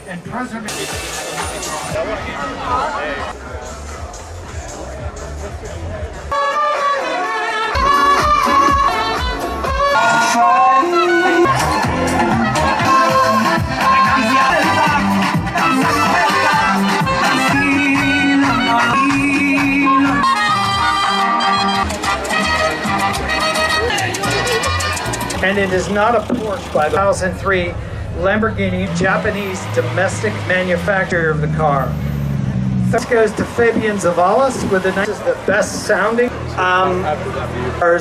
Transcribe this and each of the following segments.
And preservation. And it is not a Porsche by the 2003 Lamborghini, Japanese domestic manufacturer of the car. This goes to Fabian Zavalas with the best sounding. Our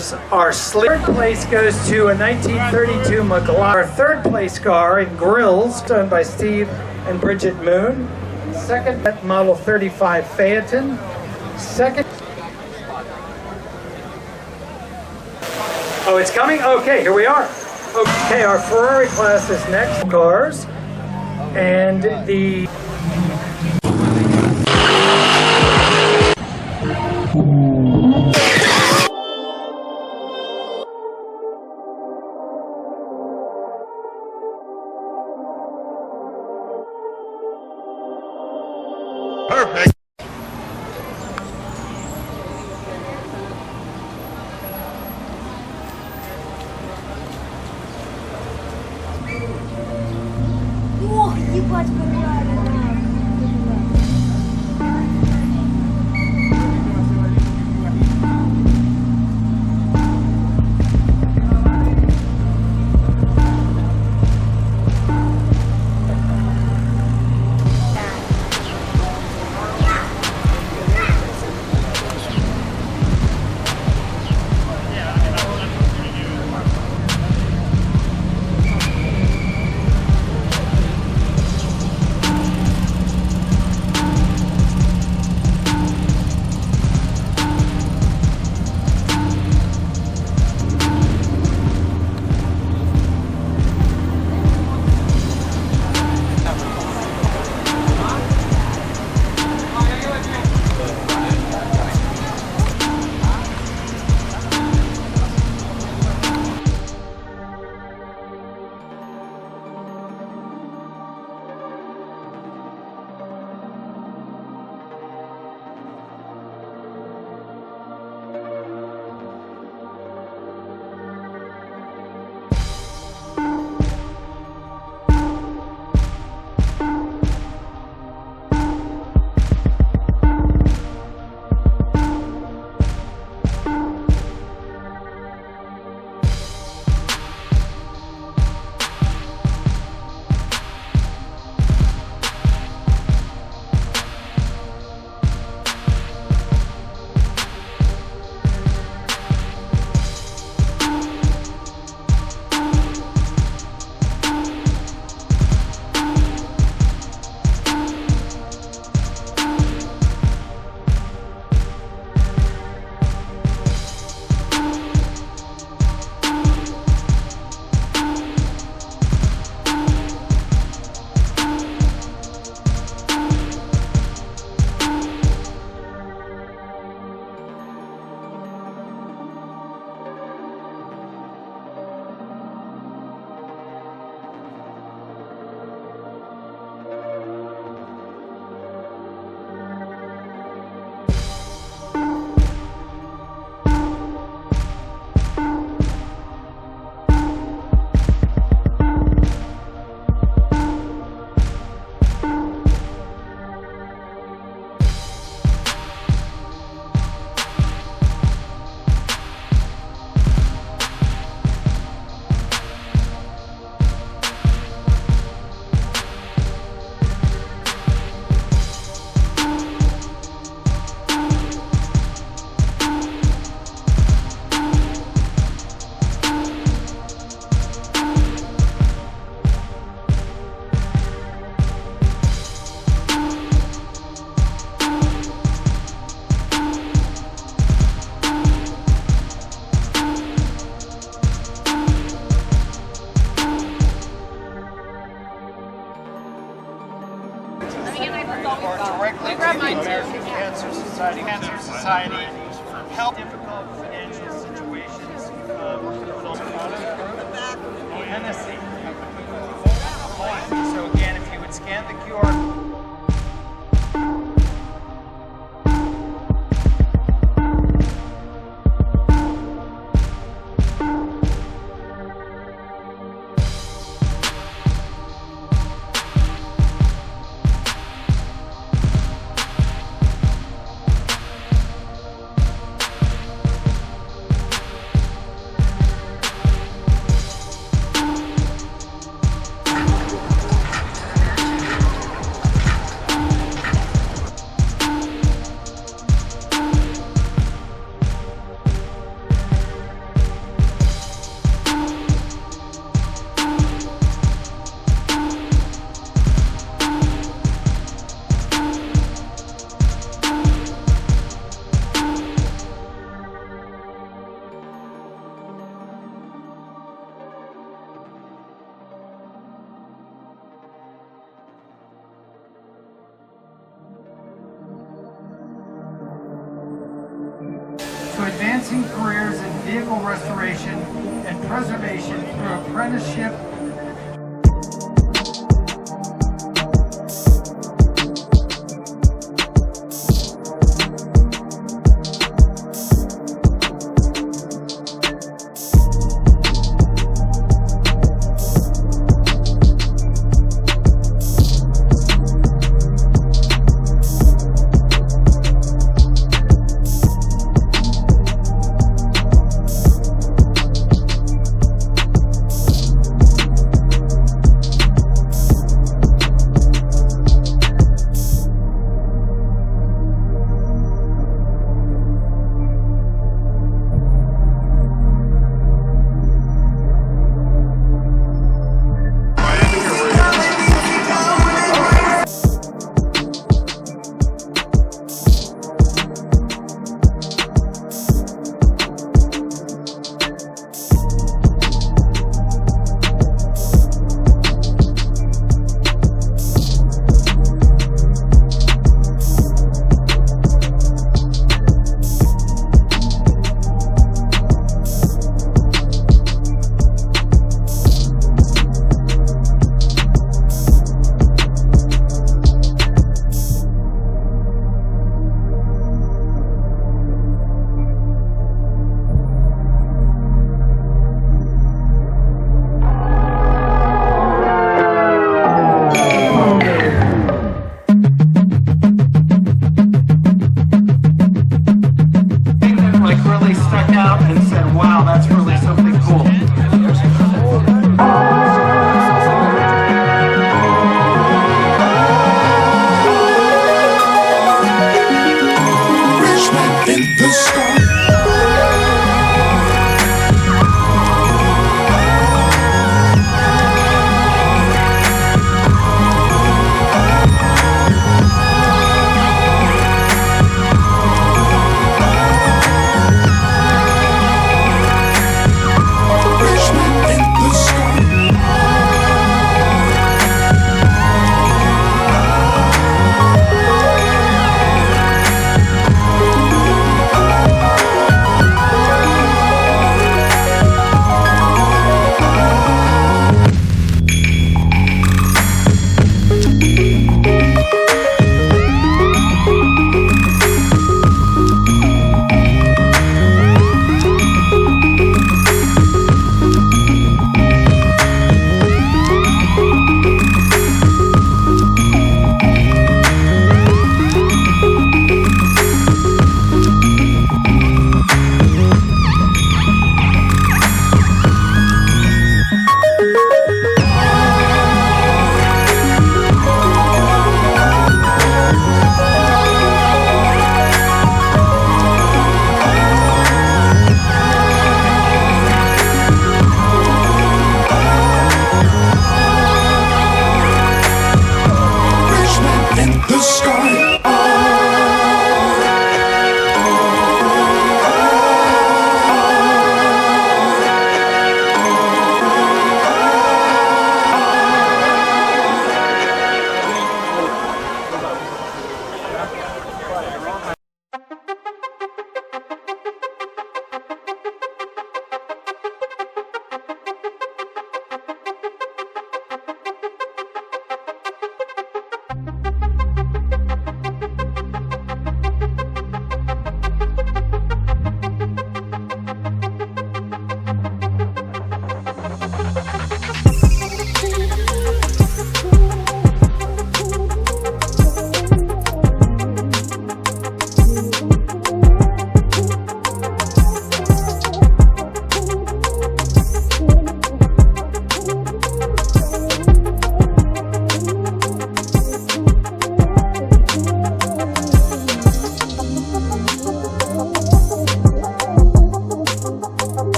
third place goes to a 1932 McLaren. Our third place car in grills, done by Steve and Bridget Moon. Second, model 35 Phaeton. Second. Oh, it's coming? Okay, here we are. Okay, our Ferrari class is next. Cars. And the... Perfect. Ох, ебать, Ferrari. Directly to the American Cancer Society for help difficult financial situations. Hennessy. advancing careers in vehicle restoration and preservation through apprenticeship.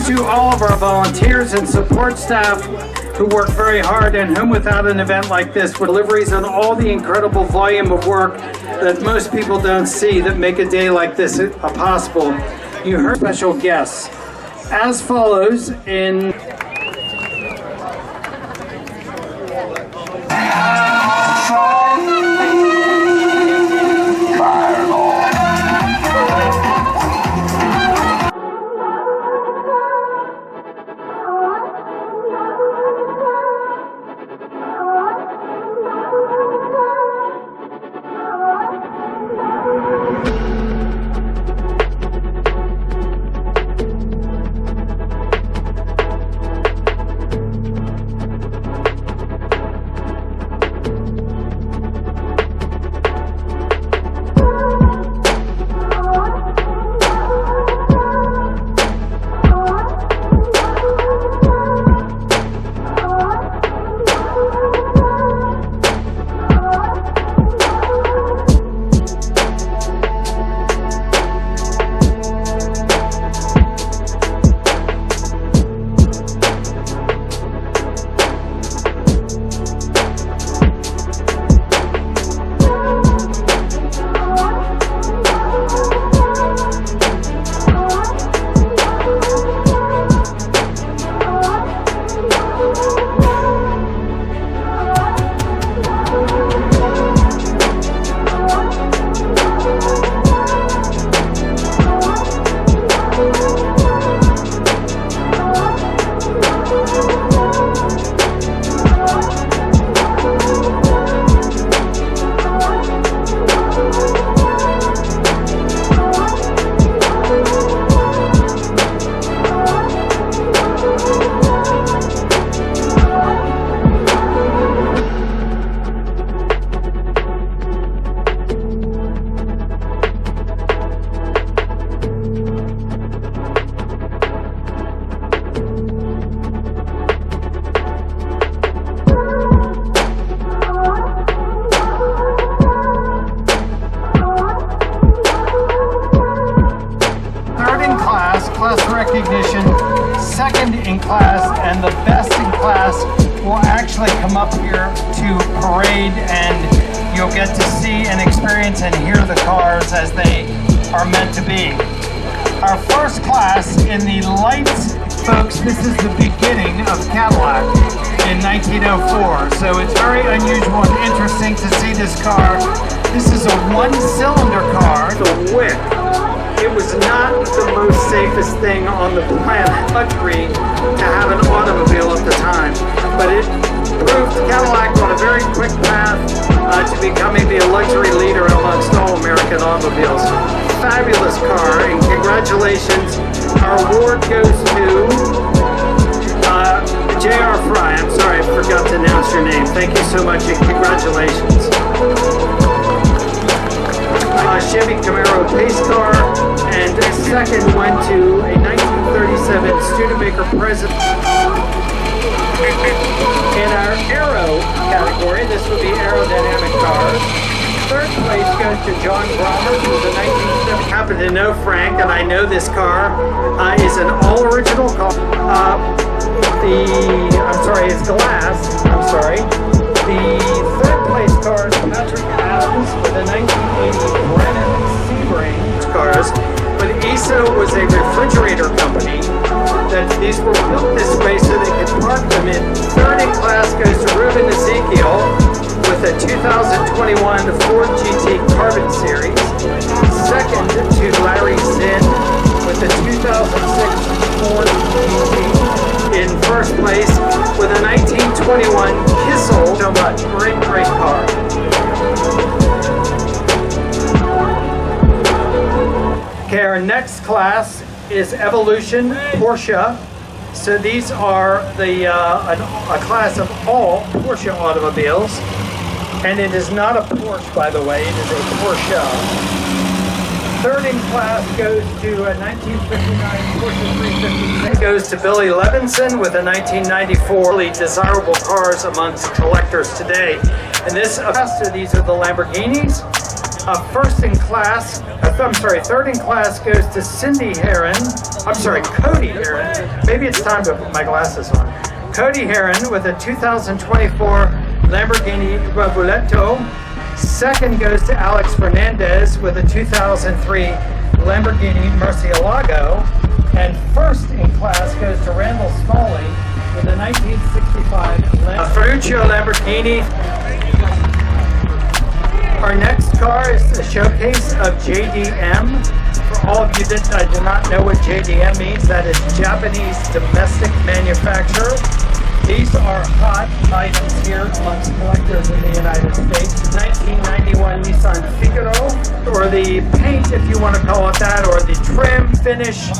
to all of our volunteers and support staff who work very hard and whom without an event like this, with deliveries and all the incredible volume of work that most people don't see that make a day like this possible. You heard special guests as follows in recognition, second in class, and the best in class will actually come up here to parade, and you'll get to see and experience and hear the cars as they are meant to be. Our first class in the lights, folks, this is the beginning of Cadillac in 1904, so it's very unusual and interesting to see this car. This is a one-cylinder car. The wick. It was not the most safest thing on the planet, luxury to have an automobile at the time, but it proved Cadillac on a very quick path to becoming the luxury leader amongst all American automobiles. Fabulous car, and congratulations. Our award goes to J.R. Fry. I'm sorry, I forgot to announce your name. Thank you so much, and congratulations. Chevy Camaro pace car, and second went to a 1937 Studebaker President. In our aero category, this would be aerodynamic cars. Third place goes to John Roberts, who was a 1970. Happen to know Frank, and I know this car is an all-original car. It's glass. I'm sorry. The third place car is Patrick Adams with a 1980 Brennan Sebring cars. But ESO was a refrigerator company that these were built this way so they could park them in. Third in class goes to Ruben Ezekiel with a 2021 Ford GT Carbon Series. Second to Larry Zinn with the 2006 Ford GT. In first place with a 1921 Kissel. So much. Great car. Okay, our next class is Evolution Porsche. So these are a class of all Porsche automobiles. And it is not a Porsche, by the way, it is a Porsche. Third in class goes to a 1959 Porsche 356. Goes to Billy Levinson with a 1994. Really desirable cars amongst collectors today. And these are the Lamborghinis. Third in class goes to Cody Heron. Maybe it's time to put my glasses on. Cody Heron with a 2024 Lamborghini Revuelto. Second goes to Alex Fernandez with a 2003 Lamborghini Murcielago. And first in class goes to Randall Smalley with a 1965 Ferruccio Lamborghini. Our next car is the showcase of JDM. For all of you that do not know what JDM means, that is Japanese Domestic Manufacturer. These are hot items here amongst collectors in the United States. 1991 Nissan Figaro, or the paint, if you want to call it that, or the trim, finish,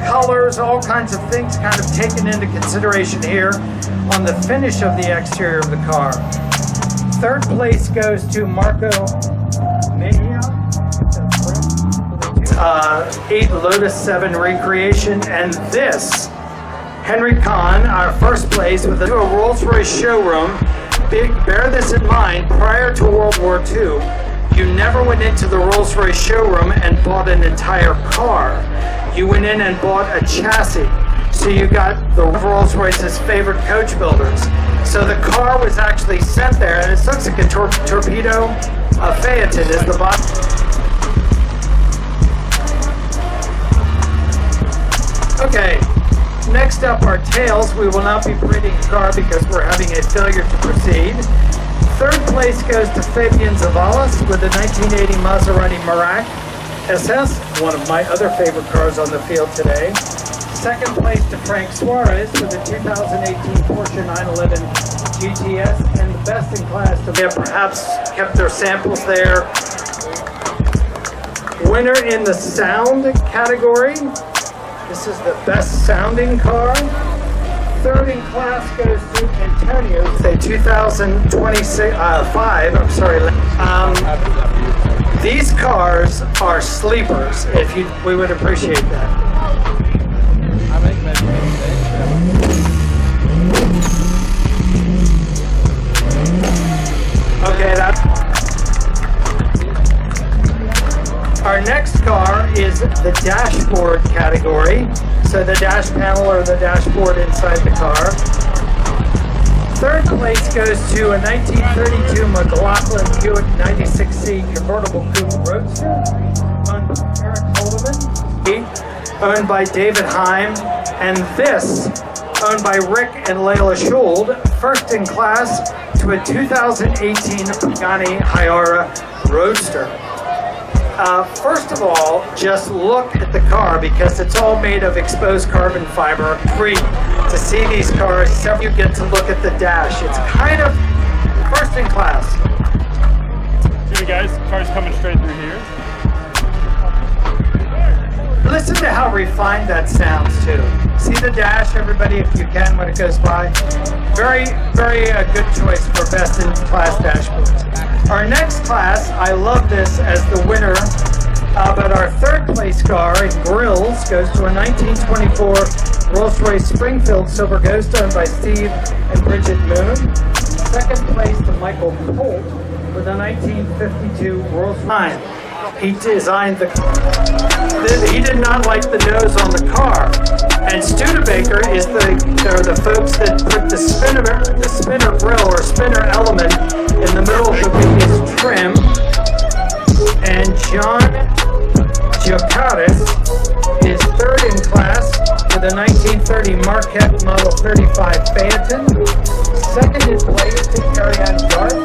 colors, all kinds of things kind of taken into consideration here on the finish of the exterior of the car. Third place goes to Marco Mejia, 8 Lotus 7 recreation, and this, Henry Kahn, our first place with a Rolls-Royce showroom. Bear this in mind, prior to World War II, you never went into the Rolls-Royce showroom and bought an entire car. You went in and bought a chassis. So you got the Rolls-Royce's favorite coach builders. So the car was actually sent there, and it looks like a torpedo. Phaeton is the bottom. Okay, next up are tails. We will not be parading the car because we're having a failure to proceed. Third place goes to Fabian Zavalas with the 1980 Maserati Merak SS, one of my other favorite cars on the field today. Second place to Frank Suarez with the 2018 Porsche 911 GTS, and the best in class to perhaps kept their samples there. Winner in the sound category. This is the best sounding car. Third in class goes to Antonio. Say 2025. These cars are sleepers. We would appreciate that. Okay, our next car is the dashboard category. So the dash panel or the dashboard inside the car. Third place goes to a 1932 McLaughlin Buick 96C convertible coupe roadster, owned by Eric Holdeman, owned by David Heim, and this, owned by Rick and Layla Schuld. First in class to a 2018 Pagani Hyora Roadster. First of all, just look at the car because it's all made of exposed carbon fiber. Free to see these cars, so you get to look at the dash. It's kind of first in class. See guys, car's coming straight through here. Listen to how refined that sounds too. See the dash, everybody, if you can, when it goes by. Very, very good choice for best in class dashboards. Our next class, I love this as the winner, but our third place car in grills goes to a 1924 Rolls-Royce Springfield Silver Ghost, owned by Steve and Bridget Moon. Second place to Michael Colt with a 1952 Rolls-Royce. He designed the. He did not like the nose on the car, and Studebaker they're the folks that put the spinner grill or spinner element in the middle of the biggest trim. And John Giacaris is third in class with a 1930 Marquette Model 35 Phaeton. Second in place to Ariane Garth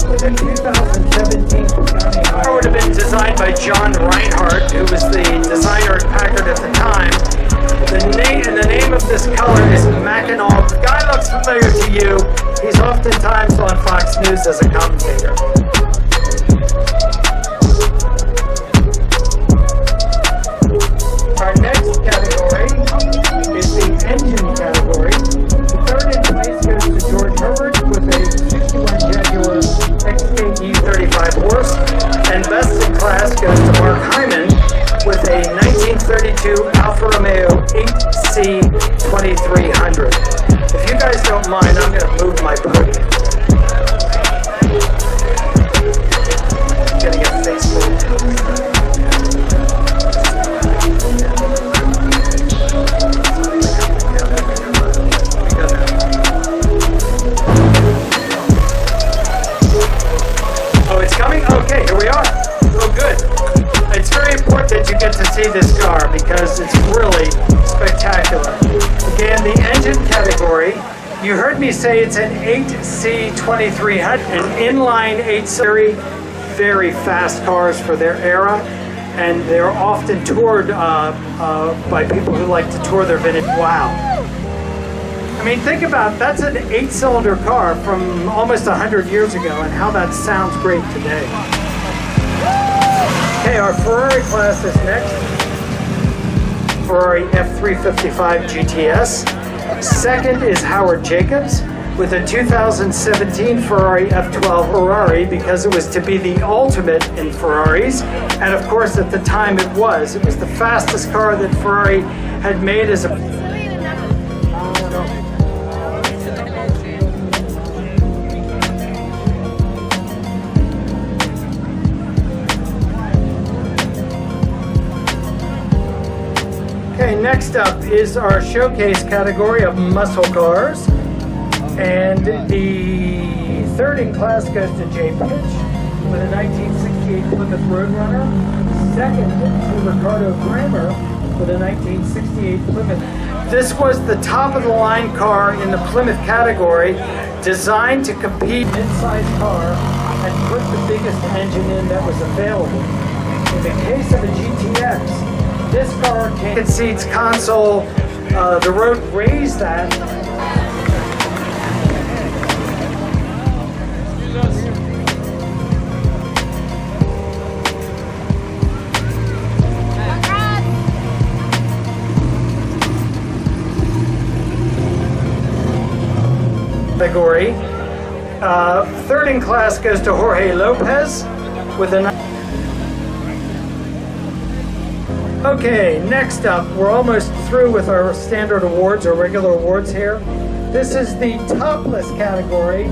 with a 2017 Pagani. It would have been designed by John Reinhardt, who was the designer at Packard at the time. The name of this color is Mackinac. The guy looks familiar to you. He's oftentimes on Fox News as a commentator. Our next category is the engine category. Third in place goes to George Herbert with a 61 Jaguar XKE 35 horse, and best in class goes to Mark Hyman with a 1932 Alfa Romeo 8C 2300. If you guys don't mind, I'm going to move my podium. Getting You heard me say it's an 8C2300, an inline 8-series, very fast cars for their era, and they're often toured by people who like to tour their vintage. Wow. I mean, think about, that's an 8-cylinder car from almost 100 years ago, and how that sounds great today. Okay, our Ferrari class is next. Ferrari F355 GTS. Second is Howard Jacobs with a 2017 Ferrari F12 Ferrari, because it was to be the ultimate in Ferraris. And of course, at the time it was. It was the fastest car that Ferrari had made as a... Okay, next up is our showcase category of muscle cars. And the third in class goes to Jay Pitch with a 1968 Plymouth Roadrunner. Second to Ricardo Kramer with a 1968 Plymouth. This was the top of the line car in the Plymouth category, designed to compete mid-size car and put the biggest engine in that was available. In the case of the GTX, this car came seats console, the road raised that. Category. Third in class goes to Jorge Lopez with a... Okay, next up, we're almost through with our standard awards, or regular awards here. This is the topless category.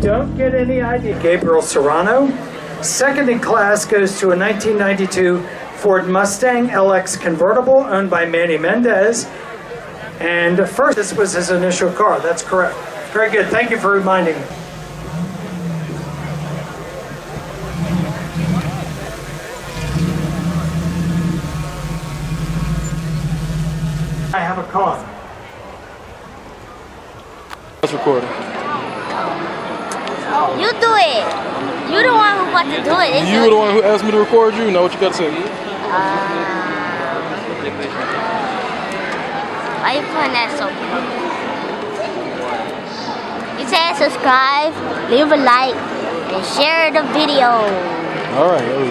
Don't get any idea. Gabriel Serrano. Second in class goes to a 1992 Ford Mustang LX convertible owned by Manny Mendez. And first, this was his initial car. That's correct. Very good. Thank you for reminding me. I have a car. Let's record. You do it. You're the one who got to do it. You were the one who asked me to record you. Know what you got to say? Why you putting that so? You said subscribe, leave a like, and share the video. All right.